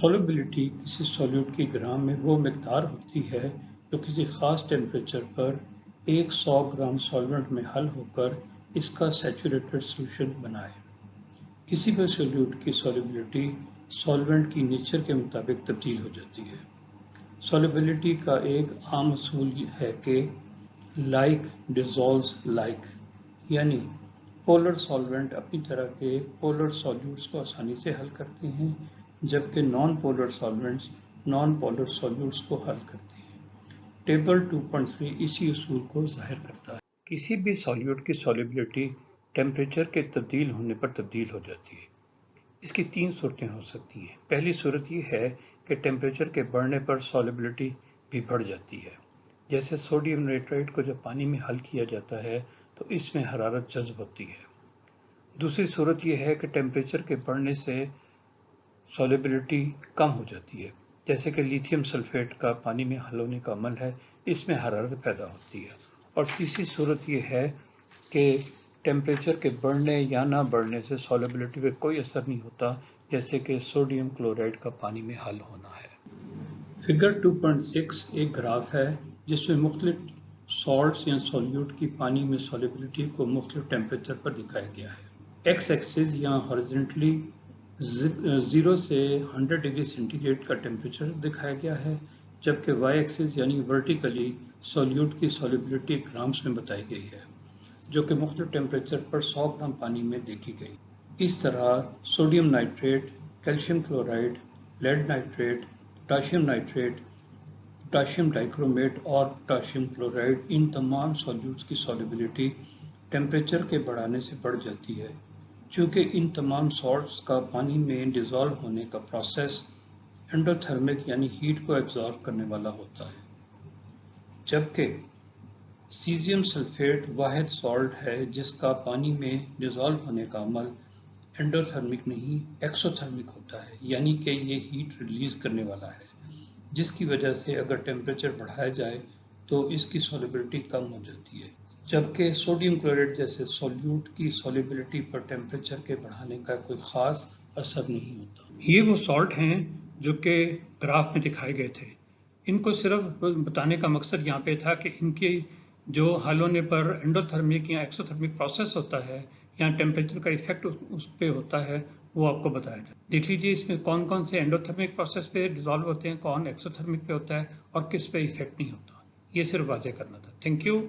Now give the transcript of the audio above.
سولوبلٹی کسی سولیوٹ کی گرام میں وہ مقدار ہوتی ہے جو کسی خاص ٹیمپریچر پر 100 گرام سولونٹ میں حل ہو کر اس کا سیچوریٹڈ سولوشن بنائے۔ کسی بھی سولیوٹ کی سولوبلٹی سولونٹ کی نیچر کے مطابق تبدیل ہو جاتی ہے۔ سولوبلٹی کا ایک عام اصول ہے کہ لائک ڈیزولوز لائک، یعنی پولر سولونٹ اپنی طرح کے پولر سولوٹس کو آسانی سے حل کرتے ہیں، جبکہ نان پولر سولونٹس نان پولر سولوٹس کو حل کرتے ہیں۔ ٹیبل 2.3 اسی اصول کو ظاہر کرتا ہے۔ کسی بھی سولیوٹ کی سولوبلٹی ٹیمپریچر کے تبدیل ہونے پر تبدیل ہو جاتی ہے۔ اس کی 3 صورتیں ہو سکتی ہیں۔ پہلی صورت یہ ہے کہ ٹیمپریچر کے بڑھنے پر سولوبلٹی بھی بڑھ جاتی ہے، جیسے سوڈیم نائٹرائٹ کو جب پانی میں حل کیا جاتا ہے تو اس میں حرارت جذب ہوتی ہے۔ دوسری صورت یہ ہے کہ ٹیمپریچر کے بڑھنے سے سولوبلٹی کم ہو جاتی ہے، جیسے کہ لیتھیم سلفیٹ کا پانی میں حل ہونے کا عمل ہے، اس میں حرارت پیدا ہوتی ہے۔ اور تیسری صورت یہ ہے کہ ٹیمپریچر کے بڑھنے یا نہ بڑھنے سے سولوبلٹی پہ کوئی اثر نہیں ہوتا، جیسے کہ سوڈیم کلورائڈ کا پانی میں حل ہونا ہے۔ فگر 2.6 ایک گراف ہے جس میں مختلف سالٹس یا سولیوٹ کی پانی میں سولوبلٹی کو مختلف ٹیمپریچر پر دکھایا گیا ہے۔ ایکس ایکسس یا ہاریزونٹلی 0 سے 100 ڈگری سینٹی گریڈ کا ٹیمپریچر دکھایا گیا ہے، جبکہ وائی ایکسس یعنی ورٹیکلی سولیوٹ کی سولوبلٹی گرامز میں بتائی گئی ہے، جو کہ مختلف ٹیمپریچر پر 100 گرام پانی میں دیکھی گئی۔ اس طرح sodium nitrate, calcium chloride, lead nitrate, potassium nitrate, potassium dichromate اور پوٹاشیم کلورائڈ، ان تمام سولیوٹس کی سولوبلٹی ٹیمپریچر کے بڑھانے سے بڑھ جاتی ہے، چونکہ ان تمام سالٹس کا پانی میں ڈیزالو ہونے کا پروسیس انڈوتھرمک یعنی ہیٹ کو ایبزارب کرنے والا ہوتا ہے۔ جبکہ سیزیم سلفیٹ واحد سالٹ ہے جس کا پانی میں ڈیزالو ہونے کا عمل انڈوتھرمک نہیں ایکسوتھرمک ہوتا ہے، یعنی کہ یہ ہیٹ ریلیز کرنے والا ہے، جس کی وجہ سے اگر ٹیمپریچر بڑھایا جائے تو اس کی سولوبلٹی کم ہو جاتی ہے، جبکہ سوڈیم کلورائڈ جیسے سولیوٹ کی سولوبلٹی پر ٹیمپریچر کے بڑھانے کا کوئی خاص اثر نہیں ہوتا۔ یہ وہ سالٹ ہیں جو کہ گراف میں دکھائے گئے تھے۔ ان کو صرف بتانے کا مقصد یہاں پہ تھا کہ ان کی جو حل ہونے پر انڈوتھرمک یا ایکسوتھرمک پروسیس ہوتا ہے یا ٹیمپریچر کا ایفیکٹ اس پہ ہوتا ہے، وہ آپ کو بتایا جائے۔ دیکھ لیجیے اس میں کون کون سے انڈوتھرمک پروسیس پہ ڈیزالو ہوتے ہیں، کون ایکسوتھرمک پہ ہوتا ہے اور کس پہ ایفیکٹ نہیں ہوتا۔ یہ صرف واضح کرنا تھا۔ Thank you.